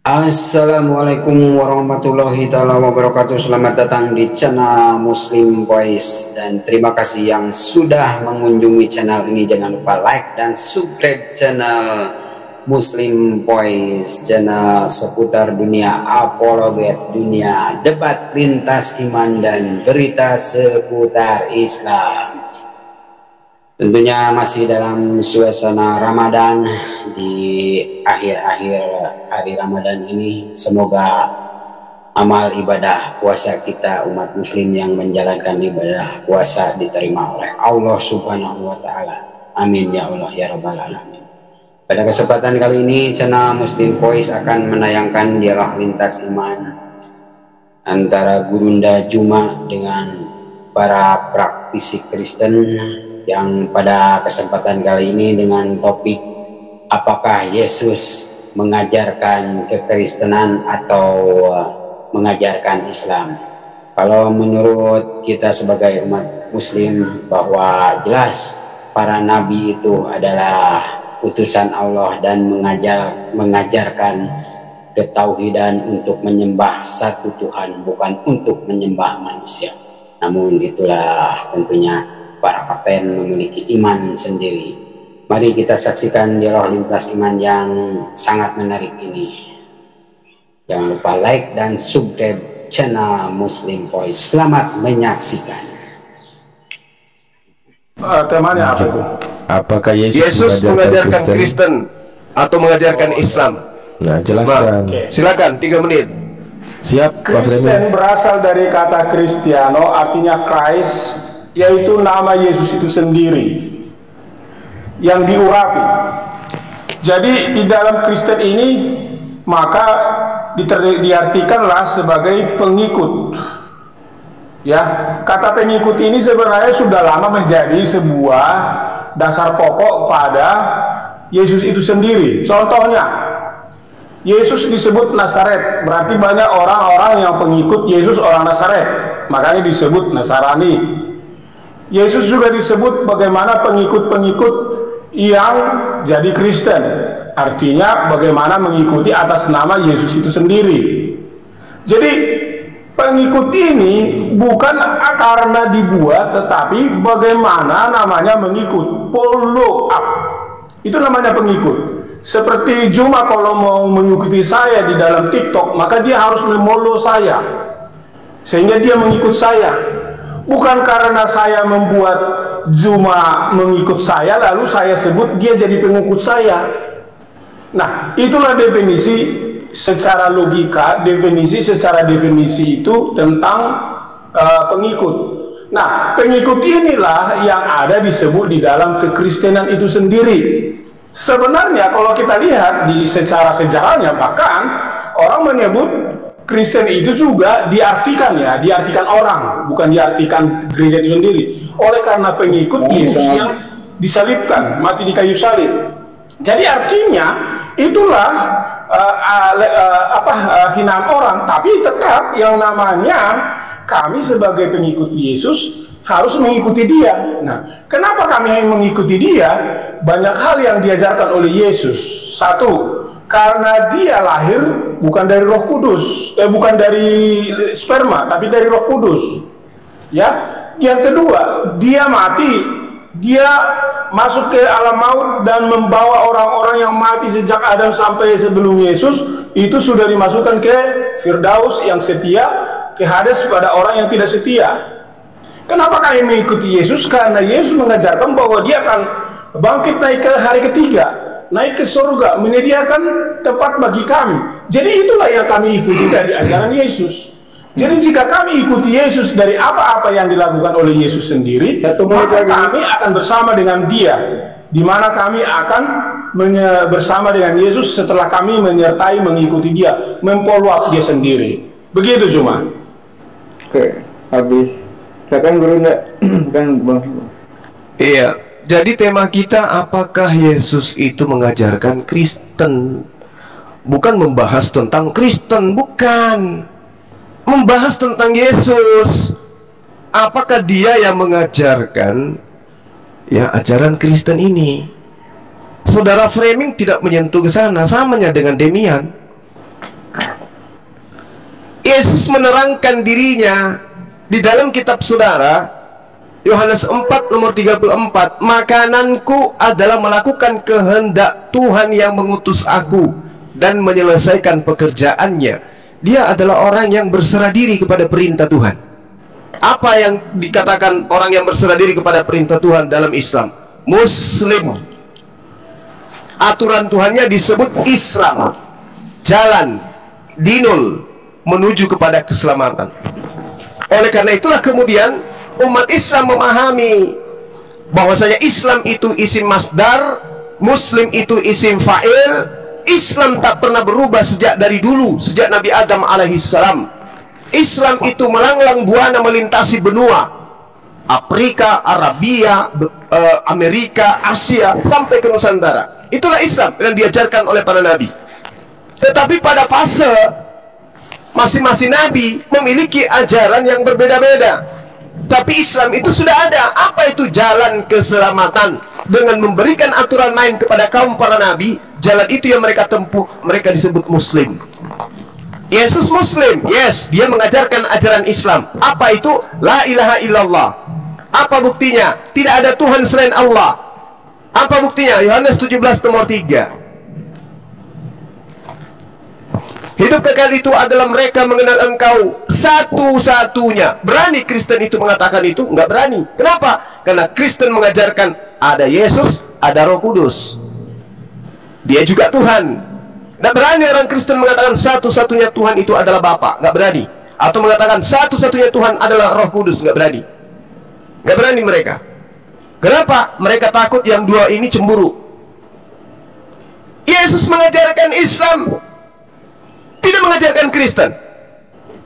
Assalamualaikum warahmatullahi wabarakatuh. Selamat datang di channel Muslim Boys, dan terima kasih yang sudah mengunjungi channel ini. Jangan lupa like dan subscribe channel Muslim Boys, channel seputar dunia apologet, dunia debat lintas iman dan berita seputar Islam. Tentunya masih dalam suasana Ramadan. Di akhir-akhir hari Ramadan ini, semoga amal ibadah puasa kita umat muslim yang menjalankan ibadah puasa diterima oleh Allah Subhanahu wa Ta'ala. Amin ya Allah ya Rabbal Alamin. Pada kesempatan kali ini, channel Muslim Voice akan menayangkan dialog lintas iman antara Gurunda Juma dengan para praktisi Kristen, yang pada kesempatan kali ini dengan topik apakah Yesus mengajarkan kekristenan atau mengajarkan Islam. Kalau menurut kita sebagai umat muslim, bahwa jelas para nabi itu adalah utusan Allah dan mengajarkan ketauhidan untuk menyembah satu Tuhan, bukan untuk menyembah manusia. Namun itulah tentunya para paten memiliki iman sendiri. Mari kita saksikan dialog lintas iman yang sangat menarik ini. Jangan lupa like dan subscribe channel Muslim Voice. Selamat menyaksikan. Temanya apa itu? Apakah Yesus mengajarkan Kristen atau mengajarkan Islam? Nah, jelaskan. Silakan 3 menit. Siap, Pak Fremi. Kristen berasal dari kata Cristiano, artinya Christ, yaitu nama Yesus itu sendiri yang diurapi. Jadi di dalam Kristen ini maka diartikanlah sebagai pengikut. Ya, kata pengikut ini sebenarnya sudah lama menjadi sebuah dasar pokok pada Yesus itu sendiri. Contohnya, Yesus disebut Nazaret, berarti banyak orang-orang yang pengikut Yesus orang Nazaret, makanya disebut Nasrani. Yesus juga disebut bagaimana pengikut-pengikut yang jadi Kristen, artinya bagaimana mengikuti atas nama Yesus itu sendiri. Jadi pengikut ini bukan karena dibuat, tetapi bagaimana namanya mengikut, follow up, itu namanya pengikut. Seperti Juma kalau mau mengikuti saya di dalam TikTok, maka dia harus memfollow saya sehingga dia mengikut saya. Bukan karena saya membuat Juma mengikut saya lalu saya sebut dia jadi pengikut saya. Nah, itulah definisi secara logika, secara definisi itu tentang pengikut. Nah, pengikut inilah yang ada disebut di dalam kekristenan itu sendiri. Sebenarnya kalau kita lihat di secara sejarahnya, bahkan orang menyebut Kristen itu juga diartikan orang, bukan diartikan gereja itu sendiri, oleh karena pengikut Yesus yang disalibkan, mati di kayu salib. Jadi artinya itulah hinaan orang, tapi tetap yang namanya kami sebagai pengikut Yesus harus mengikuti dia. Nah, kenapa kami mengikuti dia? Banyak hal yang diajarkan oleh Yesus. Satu, karena dia lahir bukan dari Roh Kudus, bukan dari sperma, tapi dari Roh Kudus. Ya, yang kedua, dia mati, dia masuk ke alam maut dan membawa orang-orang yang mati sejak Adam sampai sebelum Yesus, itu sudah dimasukkan ke Firdaus yang setia, ke Hades pada orang yang tidak setia. Kenapa kami mengikuti Yesus? Karena Yesus mengajarkan bahwa dia akan bangkit naik ke hari ketiga, naik ke surga, menyediakan tempat bagi kami. Jadi itulah yang kami ikuti dari ajaran Yesus. Jadi jika kami ikuti Yesus dari apa-apa yang dilakukan oleh Yesus sendiri, maka kami akan bersama dengan dia, di mana kami akan bersama dengan Yesus setelah kami menyertai mengikuti dia, memfollow up dia sendiri. Begitu cuma. Oke, habis. Silakan guru kan Bang. Iya. Jadi tema kita, apakah Yesus itu mengajarkan Kristen? Bukan membahas tentang Kristen, bukan. Membahas tentang Yesus. Apakah dia yang mengajarkan ya ajaran Kristen ini? Saudara Framing tidak menyentuh ke sana, samanya dengan Demian. Yesus menerangkan dirinya di dalam kitab saudara Yohanes 4 nomor 34, makananku adalah melakukan kehendak Tuhan yang mengutus aku dan menyelesaikan pekerjaannya. Dia adalah orang yang berserah diri kepada perintah Tuhan. Apa yang dikatakan orang yang berserah diri kepada perintah Tuhan dalam Islam? Muslim. Aturan Tuhannya disebut Islam. Jalan, dinul, menuju kepada keselamatan. Oleh karena itulah kemudian umat Islam memahami bahwasanya Islam itu isim masdar, Muslim itu isim fa'il. Islam tak pernah berubah sejak dari dulu, sejak Nabi Adam alaihissalam. Islam itu melanglang buana melintasi benua Afrika, Arabia, Amerika, Asia, sampai ke Nusantara. Itulah Islam yang diajarkan oleh para nabi. Tetapi pada fase masing-masing nabi memiliki ajaran yang berbeda-beda. Tapi Islam itu sudah ada. Apa itu jalan keselamatan? Dengan memberikan aturan main kepada kaum para nabi, jalan itu yang mereka tempuh, mereka disebut Muslim. Yesus Muslim, yes, dia mengajarkan ajaran Islam. Apa itu? La ilaha illallah. Apa buktinya? Tidak ada Tuhan selain Allah. Apa buktinya? Yohanes 17 nomor 3. Hidup kekal itu adalah mereka mengenal engkau satu-satunya. Berani Kristen itu mengatakan itu? Enggak berani. Kenapa? Karena Kristen mengajarkan ada Yesus, ada Roh Kudus. Dia juga Tuhan. Enggak berani orang Kristen mengatakan satu-satunya Tuhan itu adalah Bapa. Enggak berani. Atau mengatakan satu-satunya Tuhan adalah Roh Kudus. Enggak berani. Enggak berani mereka. Kenapa? Mereka takut yang dua ini cemburu. Yesus mengajarkan Islam, tidak mengajarkan Kristen.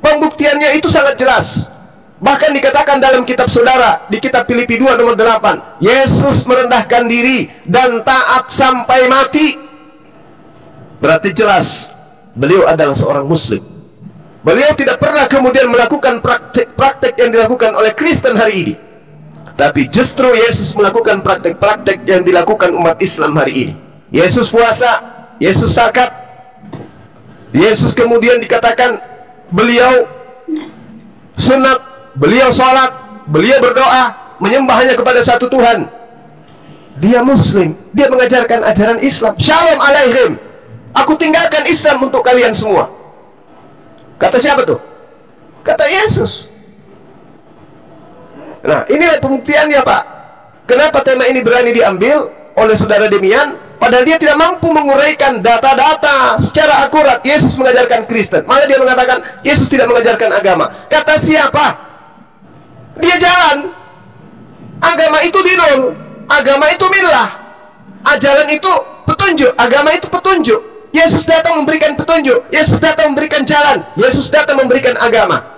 Pembuktiannya itu sangat jelas. Bahkan dikatakan dalam kitab saudara, di kitab Filipi 2 nomor 8, Yesus merendahkan diri dan taat sampai mati. Berarti jelas beliau adalah seorang Muslim. Beliau tidak pernah kemudian melakukan praktek-praktek yang dilakukan oleh Kristen hari ini. Tapi justru Yesus melakukan praktek-praktek yang dilakukan umat Islam hari ini. Yesus puasa, Yesus zakat, Yesus kemudian dikatakan beliau sunat, beliau sholat, beliau berdoa, menyembah hanya kepada satu Tuhan. Dia Muslim, dia mengajarkan ajaran Islam. Shalom alaihim, aku tinggalkan Islam untuk kalian semua. Kata siapa tuh? Kata Yesus. Nah, inilah pembuktiannya, Pak. Kenapa tema ini berani diambil oleh saudara Demian? Padahal dia tidak mampu menguraikan data-data secara akurat. Yesus mengajarkan Kristen, malah dia mengatakan Yesus tidak mengajarkan agama. Kata siapa? Dia jalan. Agama itu dinul, agama itu millah, ajaran itu petunjuk, agama itu petunjuk. Yesus datang memberikan petunjuk, Yesus datang memberikan jalan, Yesus datang memberikan agama.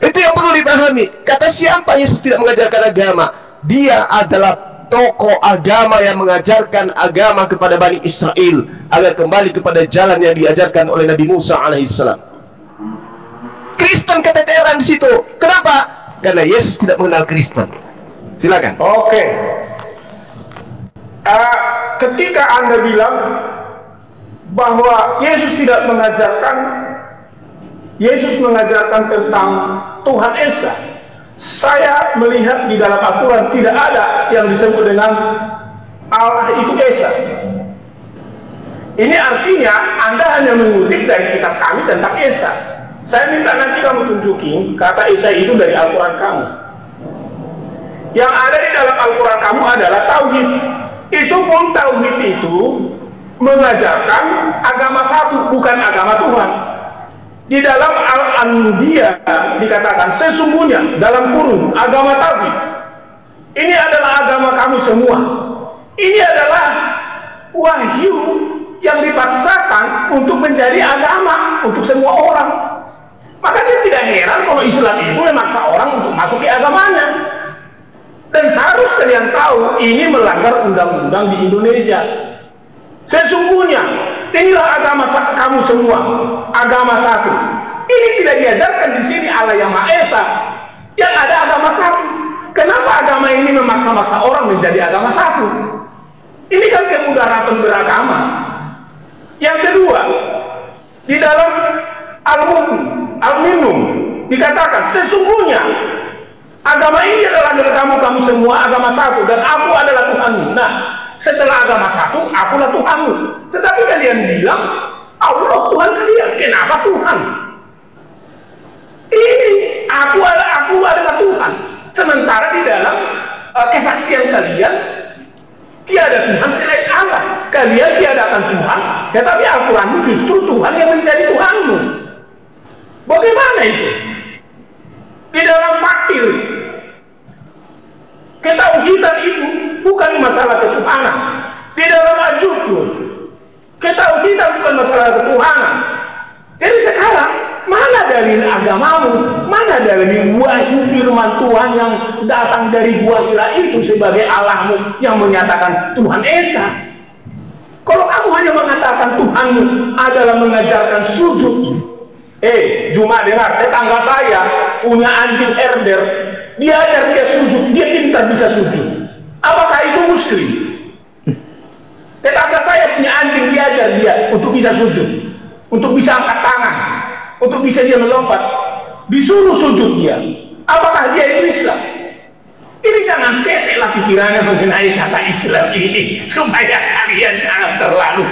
Itu yang perlu dipahami. Kata siapa Yesus tidak mengajarkan agama? Dia adalah tokoh agama yang mengajarkan agama kepada Bani Israel agar kembali kepada jalan yang diajarkan oleh Nabi Musa alaihissalam. Kristen keteteran di situ. Kenapa? Karena Yesus tidak mengenal Kristen. Silakan. Oke. Ketika Anda bilang bahwa Yesus tidak mengajarkan, Yesus mengajarkan tentang Tuhan Esa, saya melihat di dalam Al-Quran tidak ada yang disebut dengan Allah itu Esa. Ini artinya Anda hanya mengutip dari kitab kami tentang Esa. Saya minta nanti kamu tunjukin kata Esa itu dari Al-Quran kamu. Yang ada di dalam Al-Quran kamu adalah Tauhid. Itu pun Tauhid itu mengajarkan agama satu, bukan agama Tuhan. Di dalam Al-Anbiya dikatakan sesungguhnya dalam kurung agama Tauhid. Ini adalah agama kamu semua. Ini adalah wahyu yang dipaksakan untuk menjadi agama untuk semua orang. Maka dia tidak heran kalau Islam itu memaksa orang untuk masuk ke agamanya. Dan harus kalian tahu ini melanggar undang-undang di Indonesia. Sesungguhnya inilah agama kamu semua, agama satu. Ini tidak diajarkan di sini Allah yang Maha Esa. Yang ada agama satu. Kenapa agama ini memaksa-maksa orang menjadi agama satu? Ini kan kemudaratan beragama. Yang kedua, di dalam Al-Mu'min Al-Minun dikatakan, sesungguhnya agama ini adalah dari kamu semua agama satu, dan aku adalah Tuhanmu. Nah, setelah agama satu, akulah Tuhanmu. Tetapi kalian bilang Allah Tuhan kalian. Kenapa Tuhan? Ini aku adalah Tuhan. Sementara di dalam kesaksian kalian tiada Tuhan selain Allah. Kalian tiadakan Tuhan, tetapi Al-Quranmu justru Tuhan yang menjadi Tuhanmu. Bagaimana itu? Di dalam fakir, ketauhidan itu bukan masalah ketuhanan. Di dalam Al-Jufus, ketauhidan bukan masalah ketuhanan. Jadi sekarang, mana dalil agamamu? Mana dalil wahyu firman Tuhan yang datang dari Gua Hira itu sebagai Allahmu yang menyatakan Tuhan Esa? Kalau kamu hanya mengatakan Tuhanmu adalah mengajarkan sujud, cuma dengar, tetangga saya punya anjing herder, dia ajar dia sujud, dia pintar bisa sujud. Apakah itu muslim? Tetangga saya punya anjing, dia ajar dia untuk bisa sujud, untuk bisa angkat tangan, untuk bisa dia melompat, disuruh sujud dia. Apakah dia itu Islam? Ini jangan keteklah pikirannya mengenai kata Islam ini, supaya kalian jangan terlalu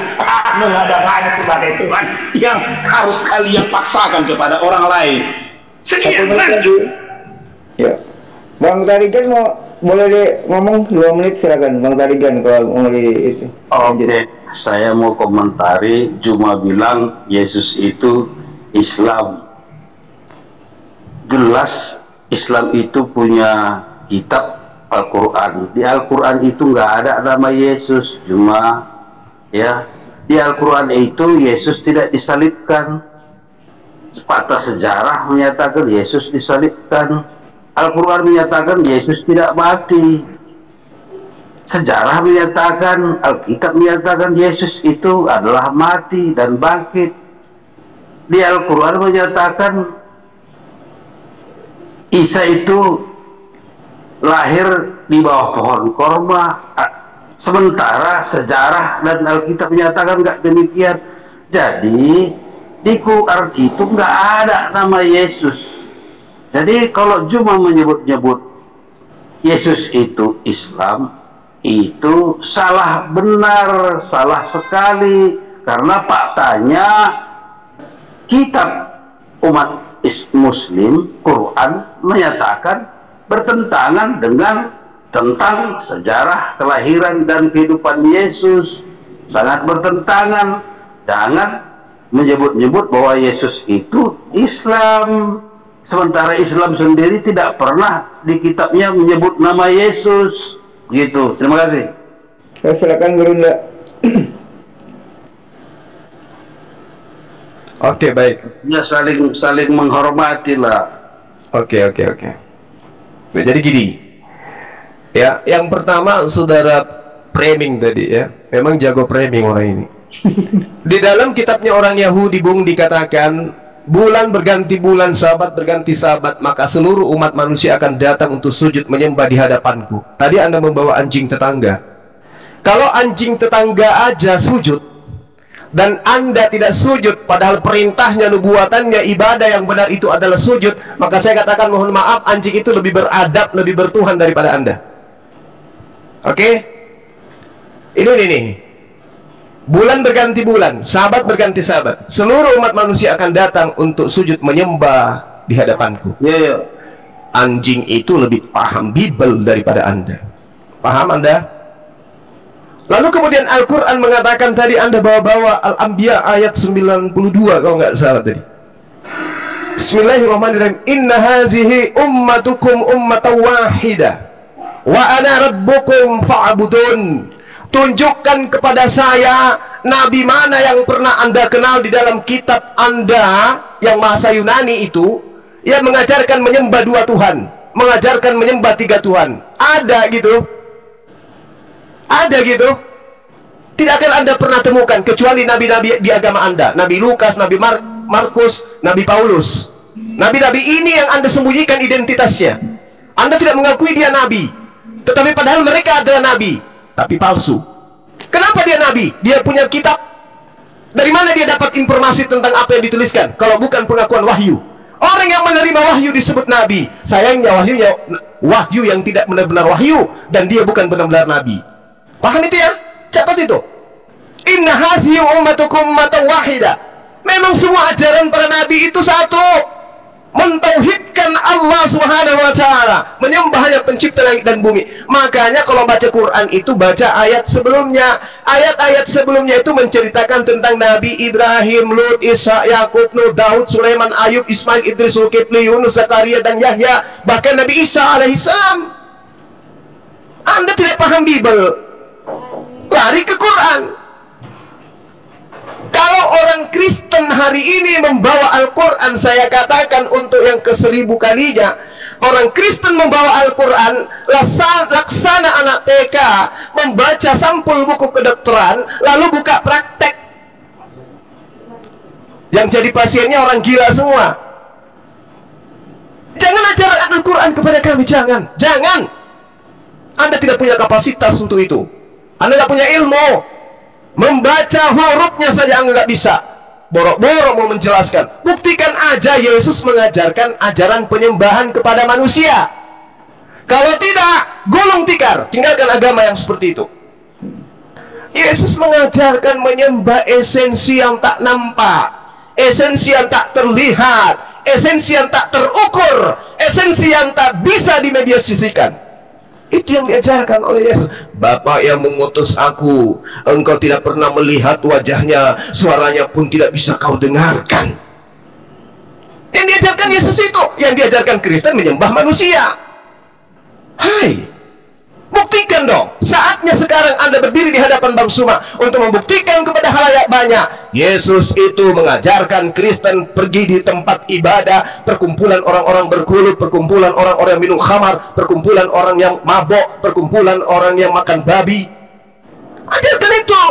menghadap-hadap sebagai Tuhan yang harus kalian paksakan kepada orang lain. Sekian lanjut. Ya, Bang Tarigan boleh ngomong 2 menit, silakan Bang Tarigan kalau mau itu. Oke, saya mau komentari. Cuma bilang Yesus itu Islam. Jelas Islam itu punya kitab Al-Quran. Di Al-Quran itu nggak ada nama Yesus. Cuma ya, di Al-Quran itu Yesus tidak disalibkan. Fakta sejarah menyatakan Yesus disalibkan. Al-Quran menyatakan Yesus tidak mati. Sejarah menyatakan, Alkitab menyatakan Yesus itu adalah mati dan bangkit. Di Al-Quran menyatakan Isa itu lahir di bawah pohon korma, sementara sejarah dan Alkitab menyatakan nggak demikian. Jadi di Quran itu nggak ada nama Yesus. Jadi kalau cuma menyebut-nyebut Yesus itu Islam, itu salah benar, salah sekali. Karena faktanya kitab umat Muslim, Quran menyatakan bertentangan dengan tentang sejarah kelahiran dan kehidupan Yesus. Sangat bertentangan. Jangan menyebut-nyebut bahwa Yesus itu Islam, sementara Islam sendiri tidak pernah di kitabnya menyebut nama Yesus. Gitu. Terima kasih. Ya, silakan Guru Nda. Oke, baik. Ya, saling menghormati lah. Oke. Nah, jadi gini, ya, yang pertama saudara framing tadi ya, memang jago framing orang ini. Di dalam kitabnya orang Yahudi, Bung, dikatakan bulan berganti bulan, sabat berganti sabat, maka seluruh umat manusia akan datang untuk sujud menyembah di hadapanku. Tadi Anda membawa anjing tetangga. Kalau anjing tetangga aja sujud dan Anda tidak sujud, padahal perintahnya, nubuatannya, ibadah yang benar itu adalah sujud, maka saya katakan mohon maaf, anjing itu lebih beradab, lebih bertuhan daripada Anda. Oke? Ini bulan berganti bulan, sabat berganti sabat, seluruh umat manusia akan datang untuk sujud menyembah di hadapanku. Ya. Anjing itu lebih paham Bible daripada Anda. Paham Anda? Lalu kemudian Al-Quran mengatakan tadi Anda bawa-bawa Al-Anbiya ayat 92 kalau nggak salah tadi. Bismillahirrahmanirrahim. Inna hazihi ummatukum ummatan wahidah wa ana rabbukum fa'budun. Tunjukkan kepada saya nabi mana yang pernah Anda kenal di dalam kitab Anda yang bahasa Yunani itu yang mengajarkan menyembah 2 Tuhan, mengajarkan menyembah 3 Tuhan. Ada gitu? Ada gitu? Tidak akan Anda pernah temukan kecuali nabi-nabi di agama Anda. Nabi Lukas, Nabi Markus, Nabi Paulus. Nabi-nabi ini yang Anda sembunyikan identitasnya. Anda tidak mengakui dia nabi, tetapi padahal mereka adalah nabi, tapi palsu. Kenapa dia nabi? Dia punya kitab. Dari mana dia dapat informasi tentang apa yang dituliskan kalau bukan pengakuan wahyu? Orang yang menerima wahyu disebut nabi. Sayangnya wahyu yang tidak benar-benar wahyu, dan dia bukan benar-benar nabi. Paham itu ya? Catat itu. Inna hazihi ummatukum ummatan wahida. Memang semua ajaran para nabi itu satu, mentauhidkan Allah Subhanahu wa taala, menyembah Hanya pencipta langit dan bumi. Makanya kalau baca Quran itu baca ayat sebelumnya. Ayat-ayat sebelumnya itu menceritakan tentang Nabi Ibrahim, Lut, Isa, Yakub, Nuh, Daud, Sulaiman, Ayub, Ismail, Idris, Zulkifli, Yunus, Zakaria, dan Yahya, bahkan Nabi Isa alaihissalam. Anda tidak paham Bible, lari ke Quran. Kalau orang Kristen hari ini membawa Al-Quran, saya katakan untuk yang ke-1000 kalinya, orang Kristen membawa Al-Quran laksana anak TK membaca sampul buku kedokteran lalu buka praktek. Yang jadi pasiennya orang gila semua. Jangan ajarkan Al-Quran kepada kami, jangan. Anda tidak punya kapasitas untuk itu. Anda tidak punya ilmu. Membaca hurufnya saja Anda nggak bisa. Borok-borok mau menjelaskan. Buktikan aja Yesus mengajarkan ajaran penyembahan kepada manusia. Kalau tidak, gulung tikar, tinggalkan agama yang seperti itu. Yesus mengajarkan menyembah esensi yang tak nampak, esensi yang tak terlihat, esensi yang tak terukur, esensi yang tak bisa dimediasikan. Itu yang diajarkan oleh Yesus. Bapa yang mengutus aku, engkau tidak pernah melihat wajahnya, suaranya pun tidak bisa kau dengarkan. Yang diajarkan Yesus itu. Yang diajarkan Kristen menyembah manusia. Hai, buktikan dong. Saatnya sekarang Anda berdiri di hadapan Bang Suma untuk membuktikan kepada halayak banyak. Yesus itu mengajarkan Kristen pergi di tempat ibadah, perkumpulan orang-orang berkulut, perkumpulan orang-orang yang minum khamar, perkumpulan orang yang mabok, perkumpulan orang yang makan babi. Ajarkan itu.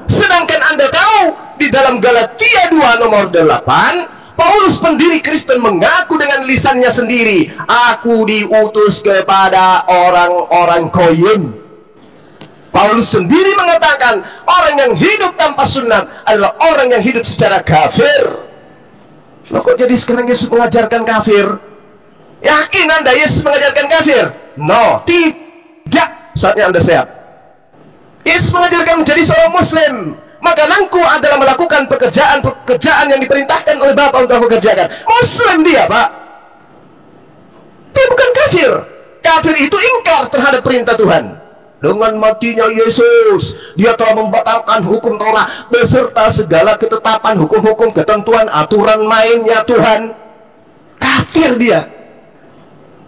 Sedangkan Anda tahu di dalam Galatia 2 nomor 8, Paulus pendiri Kristen mengaku dengan lisannya sendiri, aku diutus kepada orang-orang koyin. Paulus sendiri mengatakan orang yang hidup tanpa sunat adalah orang yang hidup secara kafir. Loh, kok jadi sekarang Yesus mengajarkan kafir? Yakin Anda Yesus mengajarkan kafir? No, tidak. Saatnya Anda siap. Yesus mengajarkan menjadi seorang Muslim. Makananku adalah melakukan pekerjaan yang diperintahkan oleh Bapa untuk aku kerjakan. Muslim dia, Pak. Dia bukan kafir. Kafir itu ingkar terhadap perintah Tuhan. Dengan matinya Yesus, dia telah membatalkan hukum Taurat beserta segala ketetapan, hukum-hukum, ketentuan, aturan mainnya Tuhan. Kafir dia.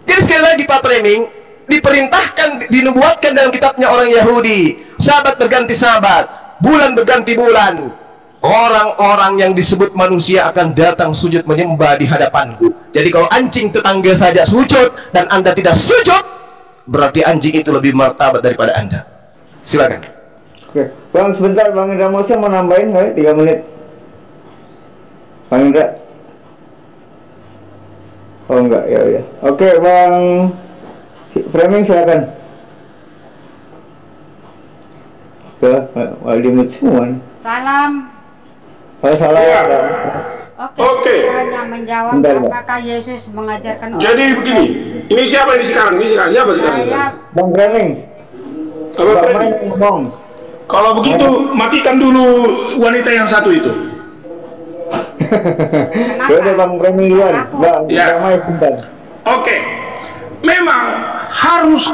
Jadi sekali lagi Pak Preming, diperintahkan, dinubuatkan dalam kitabnya orang Yahudi, sabat berganti sabat, bulan berganti bulan. Orang-orang yang disebut manusia akan datang sujud menyembah di hadapanku. Jadi kalau anjing tetangga saja sujud dan Anda tidak sujud, berarti anjing itu lebih martabat daripada Anda. Silakan. Oke, Bang, sebentar, Bang Indra Musa mau nambahin kali 3 menit. Bang Indra. Oh enggak, ya udah. Oke, Bang Framing silakan. Wali semua. Salam. Oh, salam. Ya. Oke. Hanya menjawab apakah Yesus mengajarkan. Jadi begini, ini siapa ini sekarang? Siapa sekarang? Bang Framing. Ngomong. Kalau begitu matikan dulu wanita yang satu itu. Ya udah Bang Framing duluan. Bang, ya. Oke. Memang harus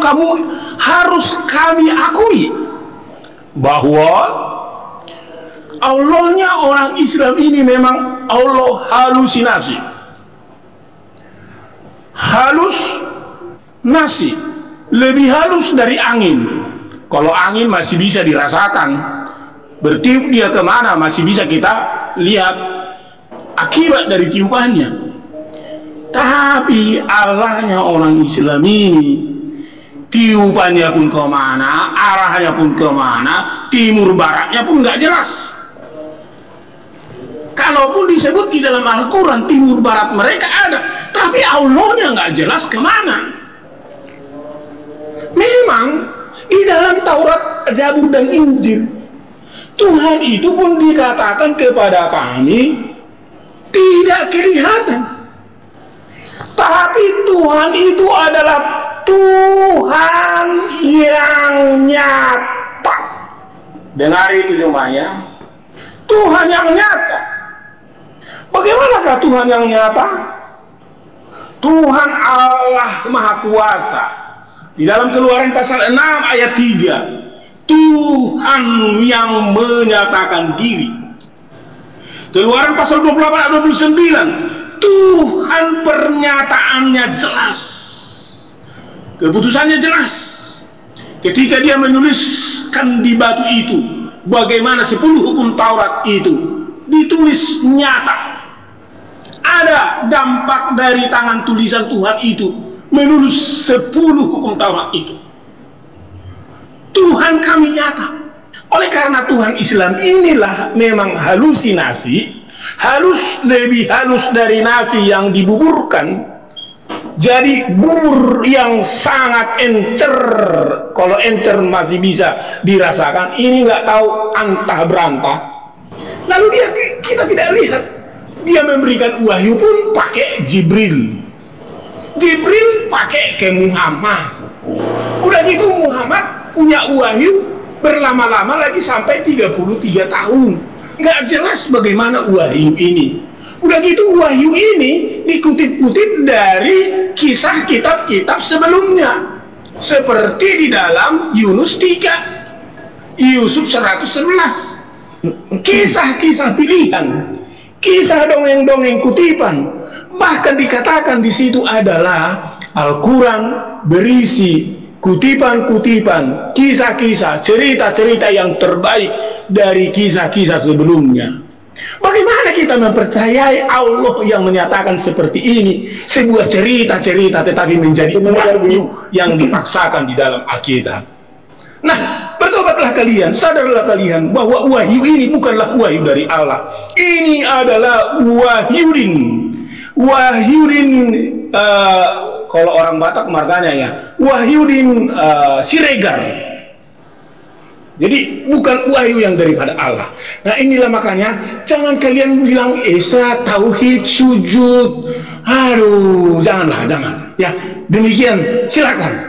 kami akui bahwa Allahnya orang Islam ini memang Allah halusinasi. Halus nasi, lebih halus dari angin. Kalau angin masih bisa dirasakan, bertiup dia kemana masih bisa kita lihat akibat dari tiupannya. Tapi Allahnya orang Islam ini tiupannya pun kemana, arahnya pun kemana, timur baratnya pun nggak jelas. Kalaupun disebut di dalam Al-Quran timur barat mereka ada, tapi Allahnya nggak jelas kemana. Memang di dalam Taurat, Zabur dan Injil, Tuhan itu pun dikatakan kepada kami tidak kelihatan. Tapi Tuhan itu adalah Tuhan yang nyata. Dengar itu semuanya. Tuhan yang nyata. Bagaimanakah Tuhan yang nyata? Tuhan Allah Maha Kuasa. Di dalam Keluaran pasal 6 ayat 3, Tuhan yang menyatakan diri. Keluaran pasal 28 ayat 29, Tuhan pernyataannya jelas, keputusannya jelas. Ketika dia menuliskan di batu itu, bagaimana 10 hukum Taurat itu ditulis nyata. Ada dampak dari tangan tulisan Tuhan itu menulis 10 hukum Taurat itu. Tuhan kami nyata. Oleh karena Tuhan Islam inilah memang halusinasi, halus lebih halus dari nasi yang dibuburkan. Jadi bubur yang sangat encer. Kalau encer masih bisa dirasakan, ini nggak tahu antah berantah. Lalu kita tidak lihat, dia memberikan wahyu pun pakai Jibril. Jibril pakai ke Muhammad. Udah gitu Muhammad punya wahyu berlama-lama lagi sampai 33 tahun. Nggak jelas bagaimana wahyu ini. Udah gitu wahyu ini dikutip-kutip dari kisah kitab-kitab sebelumnya. Seperti di dalam Yunus 3, Yusuf 111. Kisah-kisah pilihan, kisah dongeng-dongeng kutipan. Bahkan dikatakan di situ adalah Al-Quran berisi kutipan-kutipan, kisah-kisah, cerita-cerita yang terbaik dari kisah-kisah sebelumnya. Bagaimana kita mempercayai Allah yang menyatakan seperti ini, sebuah cerita-cerita tetapi menjadi wahyu yang dipaksakan di dalam Alkitab? Nah, bertobatlah kalian, sadarlah kalian bahwa wahyu ini bukanlah wahyu dari Allah. Ini adalah wahyudin. Wahyudin, kalau orang Batak marganya ya, wahyudin Siregar. Jadi bukan wahyu yang daripada Allah. Nah inilah makanya jangan kalian bilang Esa, tauhid, sujud. Aduh, janganlah, jangan. Ya, demikian. Silakan.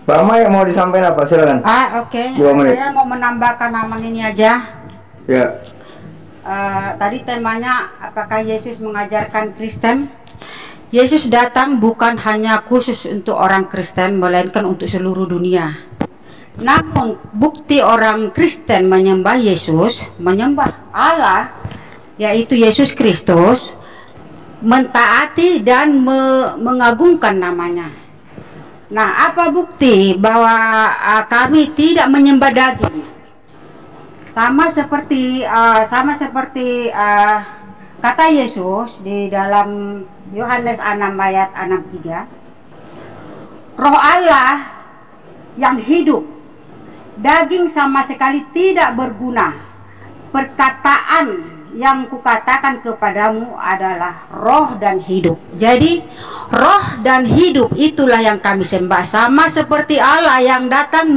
Pak Ma yang mau disampaikan apa? Silakan. Oke. Saya mau menambahkan nama ini aja. Ya. Tadi temanya apakah Yesus mengajarkan Kristen? Yesus datang bukan hanya khusus untuk orang Kristen, melainkan untuk seluruh dunia. Namun bukti orang Kristen menyembah Yesus, menyembah Allah, yaitu Yesus Kristus, mentaati dan mengagungkan namanya. Nah, apa bukti bahwa kami tidak menyembah daging? Sama seperti kata Yesus di dalam Yohanes 6 ayat 63, Roh Allah yang hidup, daging sama sekali tidak berguna. Perkataan yang kukatakan kepadamu adalah roh dan hidup. Jadi roh dan hidup itulah yang kami sembah. Sama seperti Allah yang datang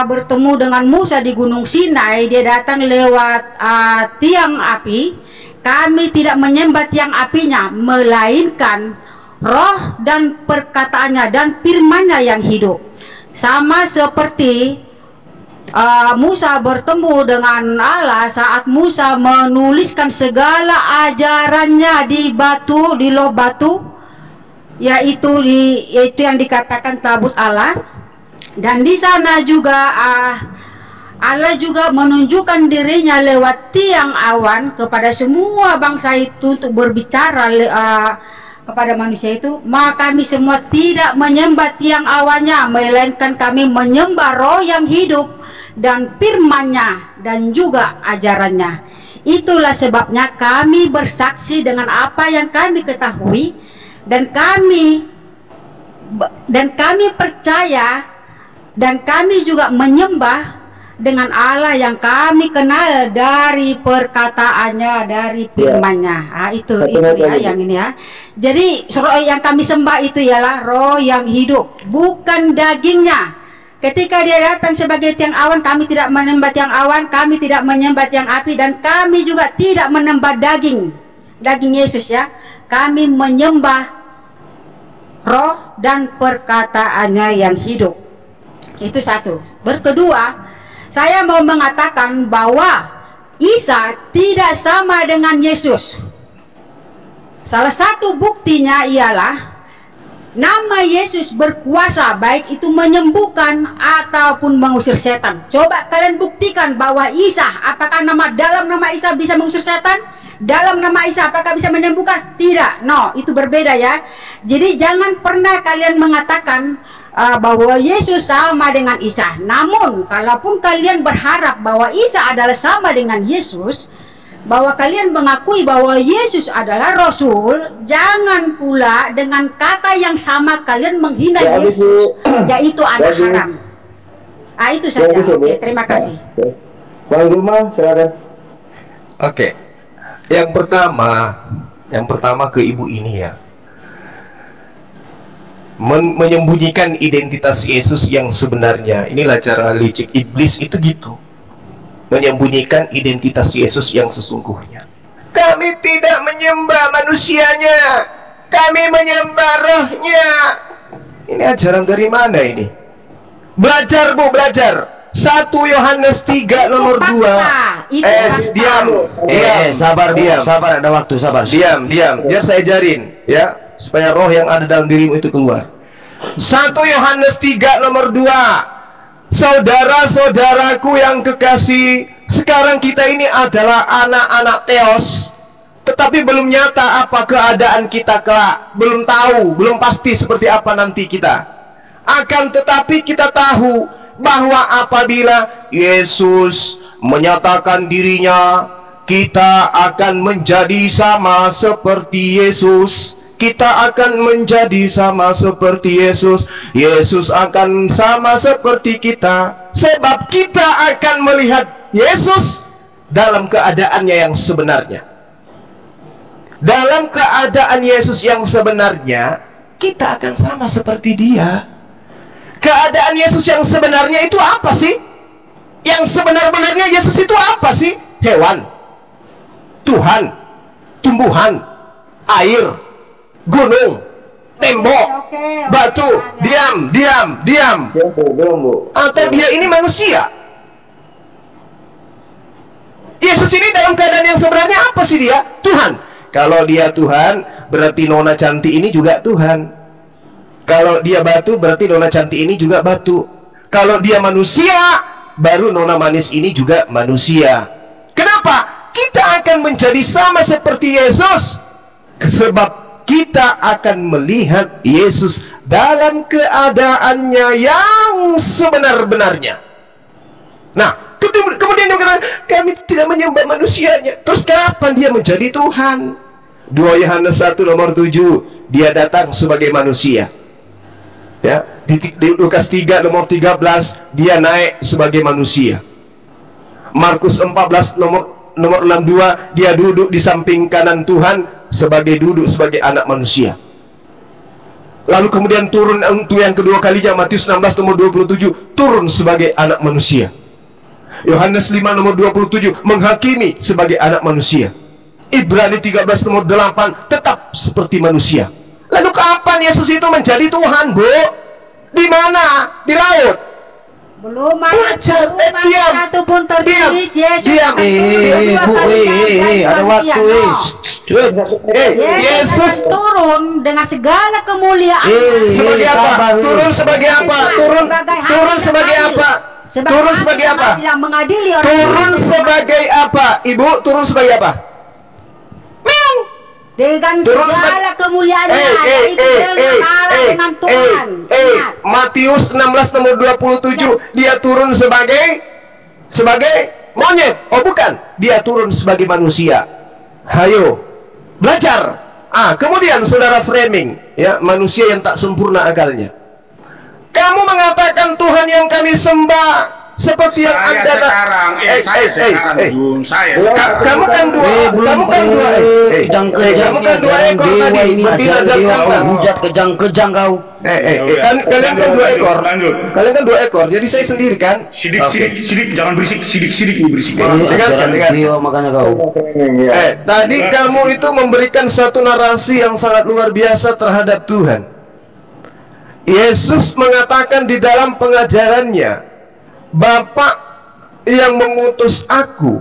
bertemu dengan Musa di Gunung Sinai. Dia datang lewat tiang api. Kami tidak menyembah tiang apinya, melainkan roh dan perkataannya dan firman-Nya yang hidup. Sama seperti Musa bertemu dengan Allah saat Musa menuliskan segala ajarannya di batu, di loh batu, yaitu yang dikatakan tabut Allah. Dan di sana juga Allah juga menunjukkan dirinya lewat tiang awan kepada semua bangsa itu untuk berbicara kepada manusia itu. Maka kami semua tidak menyembah tiang awannya, melainkan kami menyembah roh yang hidup dan firman-Nya dan juga ajarannya. Itulah sebabnya kami bersaksi dengan apa yang kami ketahui, dan kami percaya, dan kami juga menyembah dengan Allah yang kami kenal dari perkataannya, dari firman-Nya. Itu ya, yang ini ya. Jadi roh yang kami sembah itu ialah roh yang hidup, bukan dagingnya. Ketika dia datang sebagai tiang awan, kami tidak menyembah tiang awan, kami tidak menyembah tiang api, dan kami juga tidak menyembah daging Yesus ya. kami menyembah roh dan perkataannya yang hidup. Itu satu. Berkedua, saya mau mengatakan bahwa Isa tidak sama dengan Yesus. Salah satu buktinya ialah nama Yesus berkuasa, baik itu menyembuhkan ataupun mengusir setan. Coba kalian buktikan bahwa Isa, apakah dalam nama Isa bisa mengusir setan? Dalam nama Isa apakah bisa menyembuhkan? Tidak. No, itu berbeda ya. Jadi jangan pernah kalian mengatakan bahwa Yesus sama dengan Isa. Namun kalaupun kalian berharap bahwa Isa adalah sama dengan Yesus, bahwa kalian mengakui bahwa Yesus adalah Rasul, jangan pula dengan kata yang sama kalian menghina Yesus, yaitu anak haram. Itu saja. Oke, terima kasih. Bang Zuma, silakan. Oke. Yang pertama ke ibu ini ya. Menyembunyikan identitas Yesus yang sebenarnya. Inilah cara licik iblis itu gitu. Menyembunyikan identitas Yesus yang sesungguhnya. Kami tidak menyembah manusianya, kami menyembah rohnya. Ini ajaran dari mana ini? Belajar Bu, belajar. 1 Yohanes 3 nomor 2. Diam. Sabar Bu, sabar, ada waktu, sabar. Diam. Biar saya ajarin ya, supaya roh yang ada dalam dirimu itu keluar. 1 Yohanes 3 nomor 2. Saudara-saudaraku yang kekasih, sekarang kita ini adalah anak-anak Theos, tetapi belum nyata apa keadaan kita kelak. Belum tahu, belum pasti seperti apa nanti kita. Akan tetapi kita tahu bahwa apabila Yesus menyatakan dirinya, kita akan menjadi sama seperti Yesus. Kita akan menjadi sama seperti Yesus. Yesus akan sama seperti kita, sebab kita akan melihat Yesus dalam keadaannya yang sebenarnya. Dalam keadaan Yesus yang sebenarnya, kita akan sama seperti Dia. Keadaan Yesus yang sebenarnya itu apa sih? Yang sebenar-benarnya Yesus itu apa sih? Hewan, Tuhan, tumbuhan, air, gunung, tembok, batu. Diam. Atau dia ini manusia? Yesus ini dalam keadaan yang sebenarnya apa sih dia? Tuhan. Kalau dia Tuhan, berarti nona cantik ini juga Tuhan. Kalau dia batu, berarti nona cantik ini juga batu. Kalau dia manusia, baru nona manis ini juga manusia. Kenapa? Kita akan menjadi sama seperti Yesus, sebab kita akan melihat Yesus dalam keadaannya yang sebenar-benarnya. Nah, kemudian dia berkata, kami tidak menyembah manusianya. Terus kapan dia menjadi Tuhan? 2 Yohanes 1 nomor 7, dia datang sebagai manusia. Ya, di Lukas 3 nomor 13, dia naik sebagai manusia. Markus 14 nomor 62, dia duduk di samping kanan Tuhan duduk sebagai anak manusia. Lalu kemudian turun untuk yang kedua kalinya, Matius 16 nomor 27, turun sebagai anak manusia. Yohanes 5 nomor 27, menghakimi sebagai anak manusia. Ibrani 13 nomor 8, tetap seperti manusia. Lalu kapan Yesus itu menjadi Tuhan, Bu? Di mana? Di laut? Belum ada satu pun tertulis Yesus. Ada waktu. Yesus turun dengan segala kemuliaan. Sebagai apa? Turun sebagai apa? Turun sebagai apa? Turun sebagai apa? Turun sebagai apa? Ibu, turun sebagai apa? Dengan segala kemuliaannya, yaitu dengan Allah, dengan Tuhan. Matius 16 nomor 27, dia turun sebagai monyet. Oh bukan, dia turun sebagai manusia. Hayo, belajar. Kemudian saudara framing, ya, manusia yang tak sempurna akalnya. Kamu mengatakan Tuhan yang kami sembah seperti yang saya Anda sekarang, Jun, saya sekarang. kamu kan dua ekor tadi, betina dan kambing. Hujat kejang-kejang kau. Kalian kan 2 ekor. Kalian kan 2 ekor. Jadi saya sendiri kan. Sidik, jangan berisik, sidik berisik. Ajaran dewa makanya kau. Tadi kamu itu memberikan satu narasi yang sangat luar biasa terhadap Tuhan. Yesus mengatakan di dalam pengajarannya, Bapa yang mengutus aku,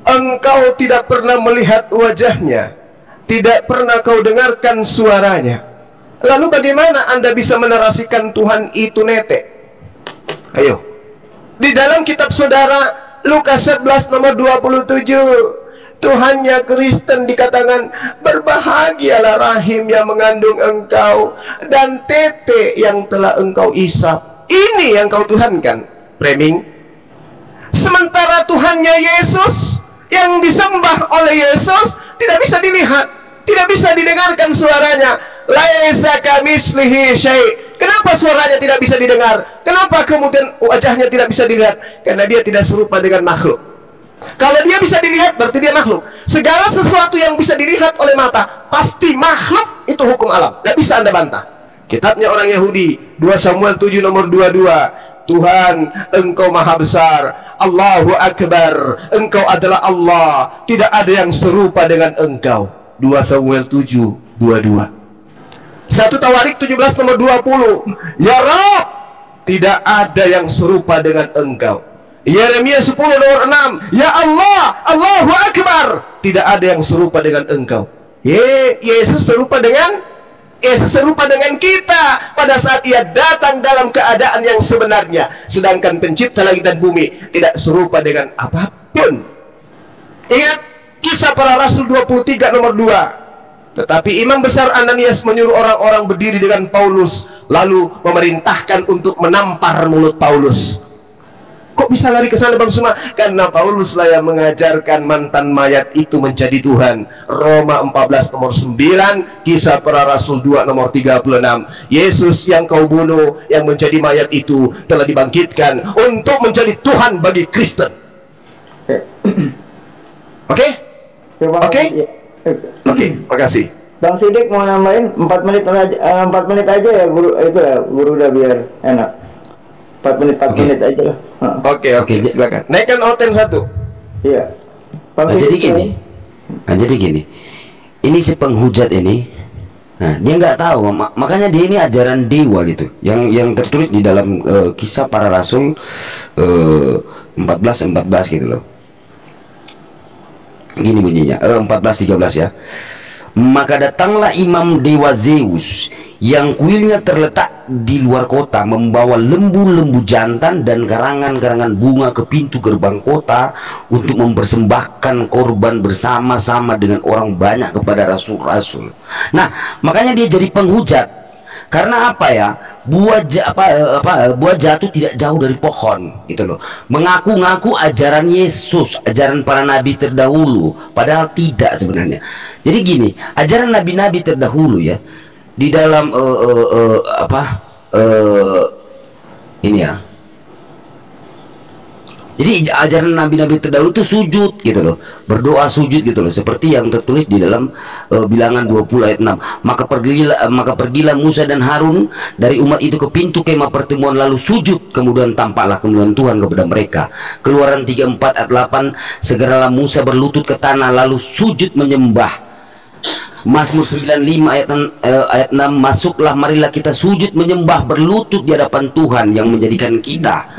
engkau tidak pernah melihat wajahnya, tidak pernah kau dengarkan suaranya. Lalu bagaimana Anda bisa menarasikan Tuhan itu netek? Ayo. Di dalam kitab saudara Lukas 11 nomor 27, Tuhannya Kristen dikatakan, berbahagialah rahim yang mengandung engkau dan tete yang telah engkau isap. Ini yang kau tuhankan, Framing. Sementara Tuhannya Yesus yang disembah oleh Yesus tidak bisa dilihat, tidak bisa didengarkan suaranya. Laisa kamitslihi syai'. Kenapa suaranya tidak bisa didengar? Kenapa kemudian wajahnya tidak bisa dilihat? Karena dia tidak serupa dengan makhluk. Kalau dia bisa dilihat, berarti dia makhluk. Segala sesuatu yang bisa dilihat oleh mata pasti makhluk, itu hukum alam. Tidak bisa Anda bantah. Kitabnya orang Yahudi, 2 Samuel 7 nomor 22, Tuhan engkau maha besar, Allahu Akbar, engkau adalah Allah, tidak ada yang serupa dengan engkau. 2 Samuel 7 22. 1 Tawarik 17 nomor 20, ya Rabb, tidak ada yang serupa dengan engkau. Yeremia 10 nomor 6, ya Allah, Allahu Akbar, tidak ada yang serupa dengan engkau. Yesus serupa dengan kita pada saat ia datang dalam keadaan yang sebenarnya. Sedangkan pencipta langit dan bumi tidak serupa dengan apapun. Ingat Kisah Para Rasul 23 nomor 2. Tetapi imam besar Ananias menyuruh orang-orang berdiri dengan Paulus, lalu memerintahkan untuk menampar mulut Paulus. Kok bisa lari ke sana Bang Suma? Karena Paulus lah yang mengajarkan mantan mayat itu menjadi Tuhan. Roma 14 nomor 9, Kisah Para Rasul 2 nomor 36. Yesus yang kau bunuh, yang menjadi mayat itu telah dibangkitkan untuk menjadi Tuhan bagi Kristen. Oke? Oke, makasih. Bang Sidik mau nambahin 4 menit aja ya guru, itu ya guru udah biar enak. 4 menit aja lah. Oke, silakan. Naikkan Oten 1. Iya. Jadi gini. Ini si penghujat ini, dia nggak tahu, makanya dia ini ajaran dewa gitu. Yang tertulis di dalam Kisah Para Rasul 14 gitu loh. Gini bunyinya, 14:13 ya. Maka datanglah imam dewa Zeus yang kuilnya terletak di luar kota, membawa lembu-lembu jantan dan karangan-karangan bunga ke pintu gerbang kota untuk mempersembahkan korban bersama-sama dengan orang banyak kepada rasul-rasul. Nah, makanya dia jadi penghujat. Karena apa ya? Buah jatuh tidak jauh dari pohon, gitu loh. Mengaku-ngaku ajaran Yesus, ajaran para nabi terdahulu, padahal tidak sebenarnya. Jadi gini, ajaran nabi-nabi terdahulu ya, di dalam ini ya. Jadi ajaran nabi-nabi terdahulu itu sujud gitu loh, berdoa sujud gitu loh, seperti yang tertulis di dalam Bilangan 20 ayat 6. Maka pergilah Musa dan Harun dari umat itu ke pintu kemah pertemuan lalu sujud, kemudian tampaklah kemuliaan Tuhan kepada mereka. Keluaran 34 ayat 8, segeralah Musa berlutut ke tanah lalu sujud menyembah. Mazmur 95 ayat 6, masuklah marilah kita sujud menyembah berlutut di hadapan Tuhan yang menjadikan kita.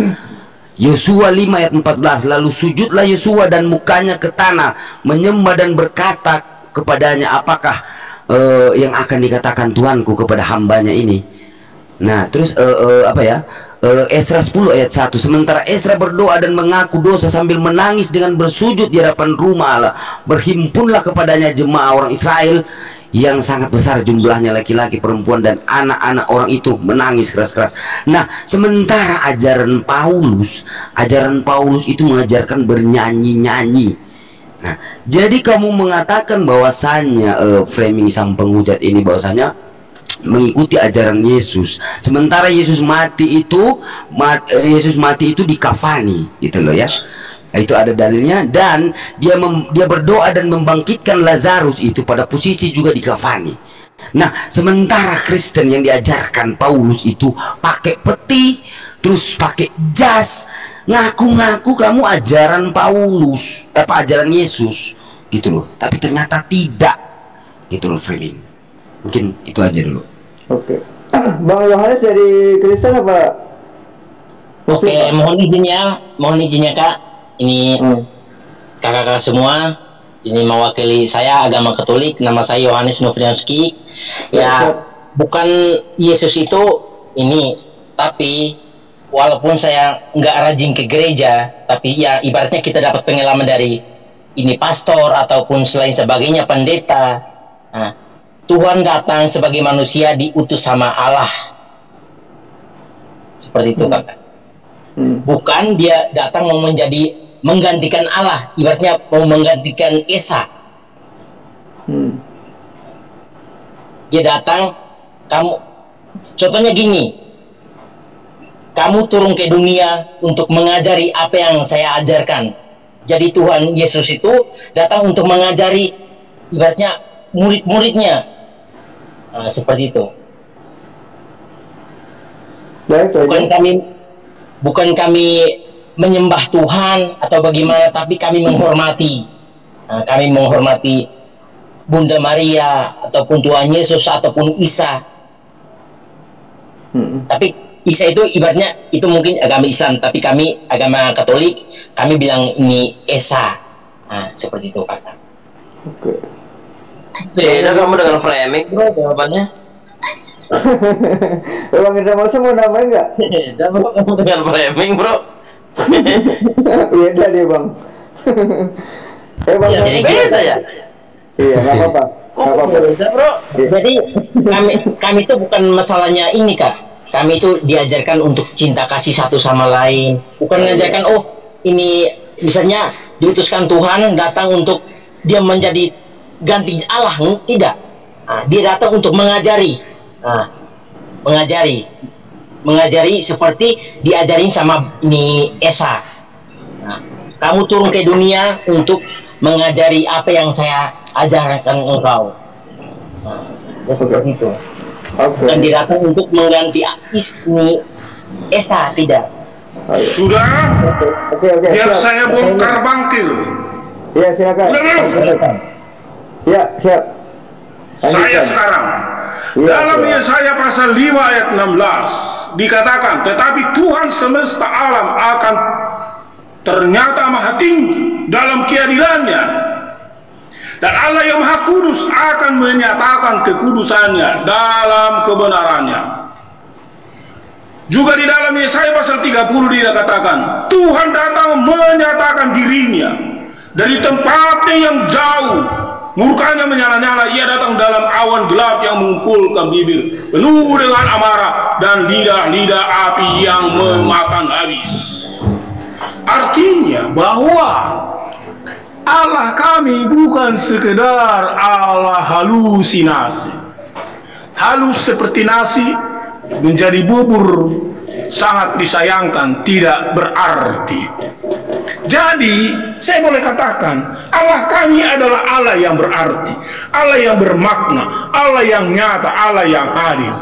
Yosua 5 ayat 14, lalu sujudlah Yosua dan mukanya ke tanah menyembah dan berkata kepadanya, apakah yang akan dikatakan Tuanku kepada hambanya ini. Nah terus Esra 10 ayat 1, sementara Esra berdoa dan mengaku dosa sambil menangis dengan bersujud di hadapan rumah Allah, berhimpunlah kepadanya jemaah orang Israel yang sangat besar jumlahnya, laki-laki, perempuan, dan anak-anak orang itu menangis keras-keras. Nah, sementara ajaran Paulus itu mengajarkan bernyanyi-nyanyi. Nah, jadi kamu mengatakan bahwasanya framing sang penghujat ini bahwasanya mengikuti ajaran Yesus. Sementara Yesus mati itu dikafani, gitu loh ya. Itu ada dalilnya, dan dia berdoa dan membangkitkan Lazarus itu pada posisi juga dikafani. Nah, sementara Kristen yang diajarkan Paulus itu pakai peti, terus pakai jas, ngaku-ngaku kamu ajaran Paulus, ajaran Yesus, gitu loh. Tapi ternyata tidak, gitu loh framing. Mungkin itu aja dulu. Oke. Bang Yohanes dari Kristen apa? Oke, mohon izinnya Kak. Ini kakak-kakak semua, ini mewakili saya agama Katolik, nama saya Yohanes Novrianski. Ya, bukan Yesus itu ini, tapi walaupun saya nggak rajin ke gereja, tapi ya ibaratnya kita dapat pengalaman dari ini pastor ataupun selain sebagainya pendeta. Nah, Tuhan datang sebagai manusia diutus sama Allah, seperti itu kakak. Bukan dia datang mau menggantikan Allah, ibaratnya mau menggantikan Esa. Dia datang, contohnya gini, kamu turun ke dunia untuk mengajari apa yang saya ajarkan. Jadi Tuhan Yesus itu datang untuk mengajari, ibaratnya murid-muridnya. Nah, seperti itu. Bukan kami menyembah Tuhan atau bagaimana, tapi kami menghormati. Nah, kami menghormati Bunda Maria ataupun Tuhan Yesus ataupun Isa. Tapi Isa itu ibaratnya itu mungkin agama Islam, tapi kami agama Katolik, kami bilang ini Esa. Nah, seperti itu kakak. Oke. Beda kamu dengan framing bro jawabannya. Bang Indra Masa mau nambahin nggak? Beda bro kamu dengan framing bro. Beda dia bang. Bang, ya, jadi beda ya. Iya, nggak apa-apa. Nggak apa-apa. Bro. Jadi kami itu bukan masalahnya ini kak. Kami itu diajarkan untuk cinta kasih satu sama lain. Bukan mengajarkan ini misalnya diutuskan Tuhan datang untuk dia menjadi ganti Allah, tidak. Nah, dia datang untuk mengajari. Nah, mengajari seperti diajarin sama ini Esa. Nah, kamu turun ke dunia untuk mengajari apa yang saya ajarkan engkau. Nah, seperti itu. Dan dia datang untuk mengganti ini Esa, tidak. Sudah. Biar saya bongkar bangkil. Iya, silakan. Ya, siap. Saya sekarang dalam Yesaya pasal 5 ayat 16 dikatakan, tetapi Tuhan semesta alam akan ternyata maha tinggi dalam keadilannya, dan Allah yang maha kudus akan menyatakan kekudusannya dalam kebenarannya. Juga di dalam Yesaya pasal 30 dikatakan, Tuhan datang menyatakan dirinya dari tempatnya yang jauh. Murkanya menyala-nyala, ia datang dalam awan gelap yang mengumpulkan bibir penuh dengan amarah dan lidah-lidah api yang memakan habis. Artinya bahwa Allah kami bukan sekedar Allah halusinasi. Halus seperti nasi menjadi bubur sangat disayangkan, tidak berarti. Jadi saya boleh katakan Allah kami adalah Allah yang berarti, Allah yang bermakna, Allah yang nyata, Allah yang hadir.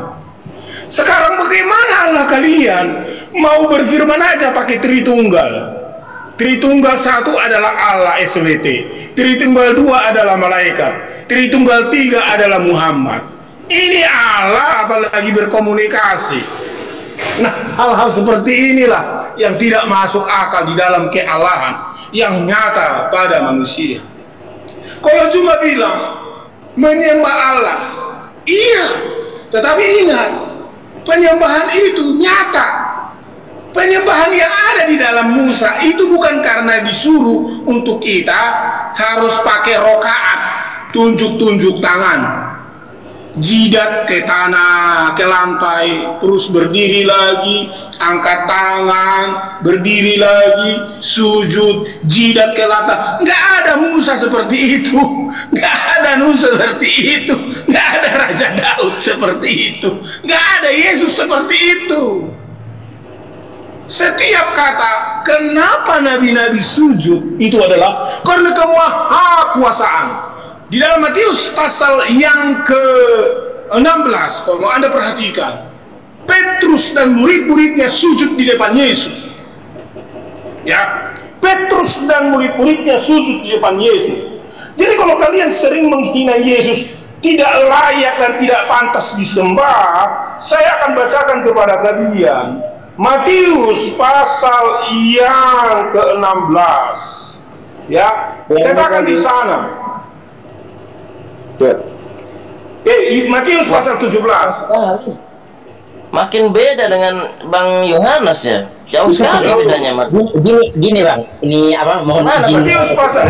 Sekarang bagaimana Allah kalian mau berfirman aja pakai Tritunggal? Tritunggal satu adalah Allah SWT, Tritunggal dua adalah malaikat, Tritunggal tiga adalah Muhammad. Ini Allah apalagi berkomunikasi. Nah, hal-hal seperti inilah yang tidak masuk akal di dalam kealahan yang nyata pada manusia. Kalau cuma bilang menyembah Allah, iya, tetapi ingat, penyembahan itu nyata. Penyembahan yang ada di dalam Musa itu bukan karena disuruh untuk kita harus pakai rokaat, tunjuk-tunjuk tangan. jidat ke tanah, ke lantai, terus berdiri lagi, angkat tangan, berdiri lagi, sujud, jidat ke lantai. Nggak ada Musa seperti itu, nggak ada Nuh seperti itu, nggak ada Raja Daud seperti itu, nggak ada Yesus seperti itu. Setiap kata kenapa nabi-nabi sujud itu adalah karena kemahakuasaan. Di dalam Matius pasal yang ke-16, kalau Anda perhatikan, Petrus dan murid-muridnya sujud di depan Yesus. Ya, Petrus dan murid-muridnya sujud di depan Yesus. Jadi kalau kalian sering menghina Yesus, tidak layak dan tidak pantas disembah, saya akan bacakan kepada kalian Matius pasal yang ke-16. Ya, dikatakan di sana. Matius pasal 17. Makin beda dengan Bang Yohanes ya. Jauh sekali bedanya, Mas. Gini Bang, ini apa? Mohon izin. Matius pasal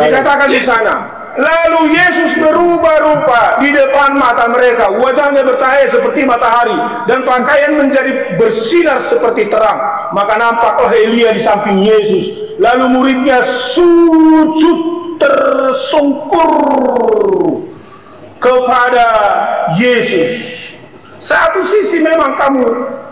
dikatakan di sana. Lalu Yesus berubah rupa di depan mata mereka, wajahnya bercahaya seperti matahari dan pakaian menjadi bersinar seperti terang. Maka nampaklah Elia di samping Yesus. Lalu muridnya sujud tersungkur kepada Yesus. Satu sisi memang kamu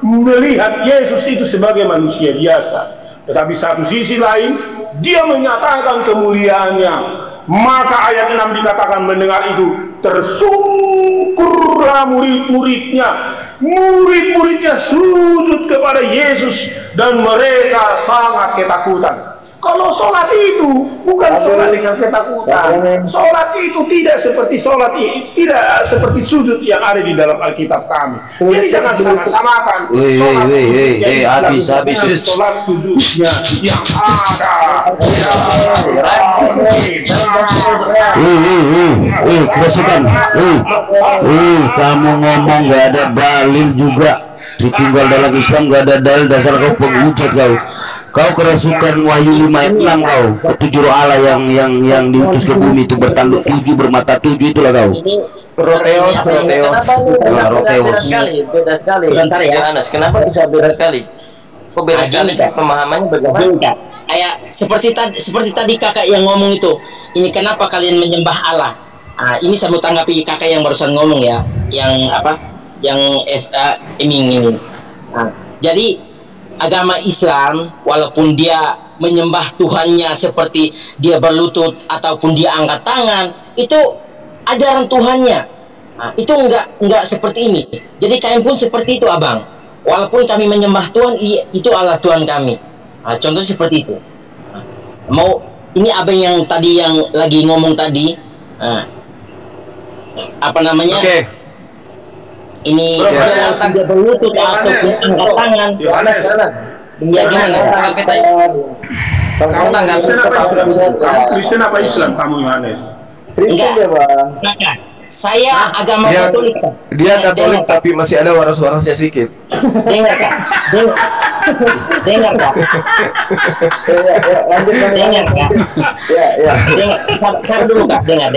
melihat Yesus itu sebagai manusia biasa, tetapi satu sisi lain dia menyatakan kemuliaannya. Maka ayat 6 dikatakan mendengar itu tersungkurlah murid-muridnya. Murid-muridnya sujud kepada Yesus dan mereka sangat ketakutan. Kalau sholat itu bukan sholat dengan ketakutan. Sholat itu tidak seperti tidak seperti sujud yang ada di dalam Alkitab kami. Jadi jangan sama-samakan habis sholat sujudnya yang ada. Kerasukan. Kamu ngomong nggak ada dalil juga. Ditinggal dalam Islam nggak ada dalil, dasar kau penghujat kau. Kau kerasukan Wahyu 5 ayat 6 kau. Ketujuh roh Allah yang diutus ke bumi itu bertanduk 7, bermata 7, itulah kau. Roteos. Beda sekali. Sebentar ya, Yohanes. Kenapa bisa beda sekali? Kok beda sekali sih pemahamannya bagaimana? Kayak seperti tadi kakak yang ngomong itu. Ini kenapa kalian menyembah Allah? Ini saya mau tanggapi kakak yang barusan ngomong ya, yang apa? Yang ini. Jadi agama Islam walaupun dia menyembah Tuhannya seperti dia berlutut ataupun dia angkat tangan, itu ajaran Tuhannya. Itu enggak seperti ini. Jadi kalian pun seperti itu, Abang. Walaupun kami menyembah Tuhan, itu Allah Tuhan kami. Contoh seperti itu. Mau ini abang yang tadi yang lagi ngomong tadi, apa namanya? Oke. Ini dia berlutut atau angkat tangan. Yohanes. Ya gimana? Kamu Kristen apa Islam kamu, Yohanes? Enggak. Kakak, saya agama Katolik. Dia Katolik tapi masih ada waras-warasnya sedikit. Dengar Kak. Dengar Kak. Dengar Kak. Sabar dulu Kak. Dengar.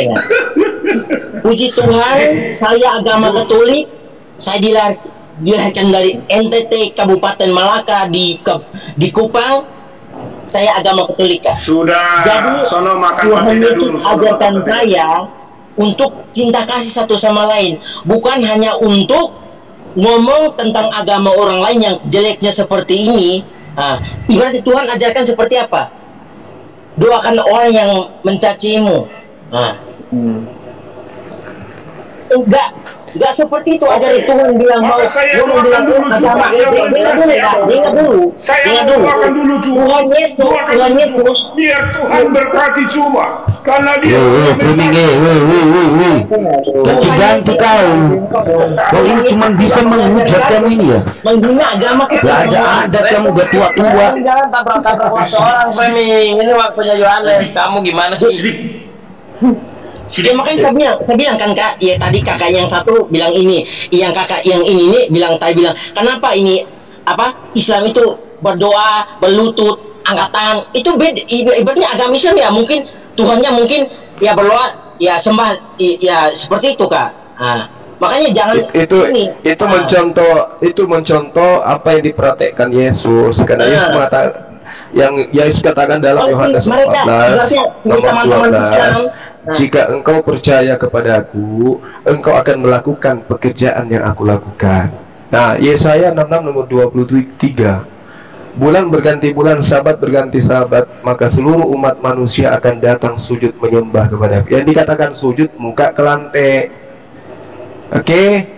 Puji Tuhan, saya agama Katolik. Saya dilahirkan dari NTT Kabupaten Malaka di Kupang. Saya agama Katolik Kak. Sudah. Jadi Tuhan Yesus ajarkan saya untuk cinta kasih satu sama lain, bukan hanya untuk ngomong tentang agama orang lain yang jeleknya seperti ini. Ibarat Tuhan ajarkan seperti apa? Doakan orang yang mencacimu. Enggak seperti itu ajaran Tuhan bilang mau bilang agama dengar dulu. Tuhan Yesus biar Tuhan berkati cuma karena dia ganti kau ini cuma bisa menghujat kamu ini ya, menghina agama kita. ada kamu udah tua-tua. Jangan tabrak-tabrak orang framing. Ini waktunya Yohanes. Kamu gimana sih? Ya, makanya saya bilang kan Kak, ya tadi kakak yang satu bilang ini, yang kakak yang ini bilang kenapa ini apa Islam itu berdoa, berlutut, angkat tangan, itu beda. Ibaratnya agama Islam ya mungkin Tuhannya mungkin ya berdoa ya sembah ya seperti itu Kak. Nah, makanya jangan itu mencontoh apa yang dipraktekkan Yesus, karena Yesus mengatakan, yang Yesus katakan dalam Yohanes 14 nomor 12, jika engkau percaya kepadaku, engkau akan melakukan pekerjaan yang aku lakukan. Nah, Yesaya 66 nomor 23, bulan berganti bulan, sabat berganti sabat, maka seluruh umat manusia akan datang sujud menyembah kepadaku. Yang dikatakan sujud, muka ke lantai. Oke,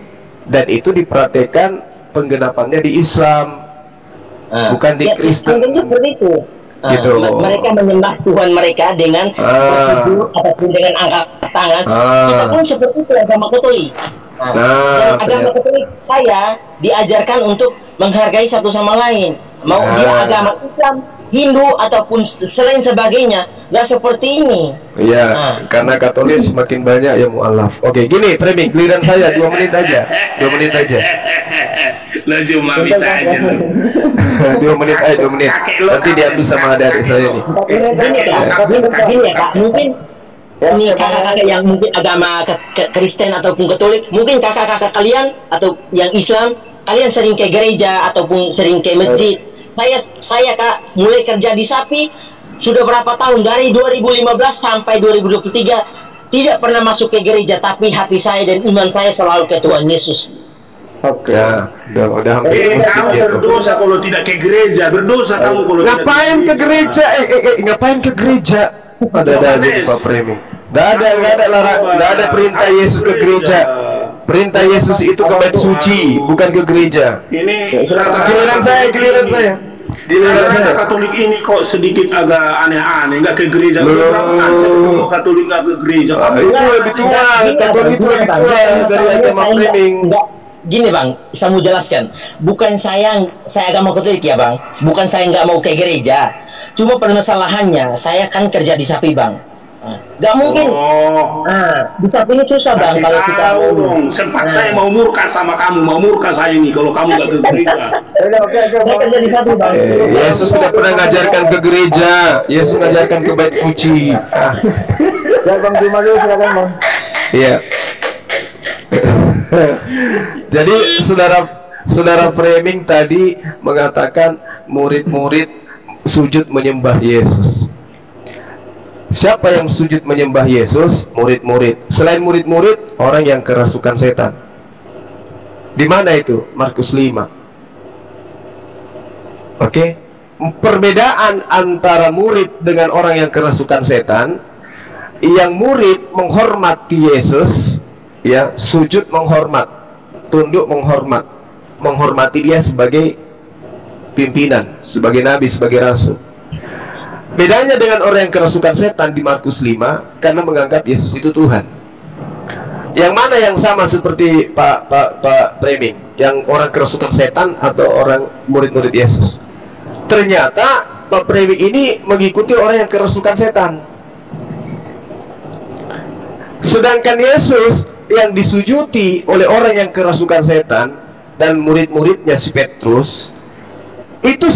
dan itu dipraktekkan penggenapannya di Islam, bukan di Kristen. Seperti itu. Gitu. Mereka menyembah Tuhan mereka dengan bersujud ataupun dengan angkat tangan. Kita pun seperti itu agama Katolik. Dan agama Katolik saya diajarkan untuk menghargai satu sama lain. Mau dia agama Islam, Hindu ataupun selain sebagainya, nggak seperti ini. Iya, karena Katolik semakin banyak ya mualaf. Oke, gini framing, giliran saya 2 menit aja. 2 menit aja. Lo cuma bisa aja. 2 menit aja, 2 menit. Nanti dia bisa menghadapi saya nih. Gini ya Kak, mungkin ini kakak-kakak yang mungkin agama Kristen ataupun Katolik, mungkin kakak-kakak kalian atau yang Islam, kalian sering ke gereja ataupun sering ke masjid. Saya Kak mulai kerja di Sapi sudah berapa tahun, dari 2015 sampai 2023 tidak pernah masuk ke gereja, tapi hati saya dan iman saya selalu ke Tuhan Yesus. Oke, udah hampir kamu berdosa kalau tidak ke gereja, berdosa kamu kalau ngapain ke gereja? Ngapain ke gereja? Ada aja Pak framing. Nggak ada perintah Yesus ke gereja. Perintah Yesus itu ke bait suci, bukan ke gereja. Ini giliran saya. Katolik ini kok sedikit agak aneh-aneh, nggak ke gereja. Kalau Katolik nggak ke gereja, itu lebih tua. Katolik itu lebih tua dari agama framing. Gini Bang, saya mau jelaskan. Bukan saya agama Katolik ya Bang. Bukan saya nggak mau ke gereja. Cuma permasalahannya, saya kan kerja di Sapi Bang. Gak mungkin. Di Sapi ini susah Bang kalau kita dong. Sempat saya mau murka sama kamu, mau murka saya ini kalau kamu nggak ke gereja. Saya kerja di Sapi Bang. Yesus tidak pernah ngajarkan ke gereja. Yesus ngajarkan ke bait suci. Silakan terima dulu, silakan Bang. Iya. Jadi saudara framing tadi mengatakan murid-murid sujud menyembah Yesus. Siapa yang sujud menyembah Yesus? Murid-murid. Selain murid-murid, orang yang kerasukan setan. Di mana itu? Markus 5. Oke. Perbedaan antara murid dengan orang yang kerasukan setan, yang murid menghormati Yesus, ya, sujud menghormat, tunduk menghormat, menghormati dia sebagai pimpinan, sebagai nabi, sebagai rasul. Bedanya dengan orang yang kerasukan setan di Markus 5, karena menganggap Yesus itu Tuhan. Yang mana yang sama seperti Pak framing, yang orang kerasukan setan atau orang murid-murid Yesus? Ternyata Pak framing ini mengikuti orang yang kerasukan setan. Sedangkan Yesus yang disujuti oleh orang yang kerasukan setan dan murid-muridnya si Petrus itu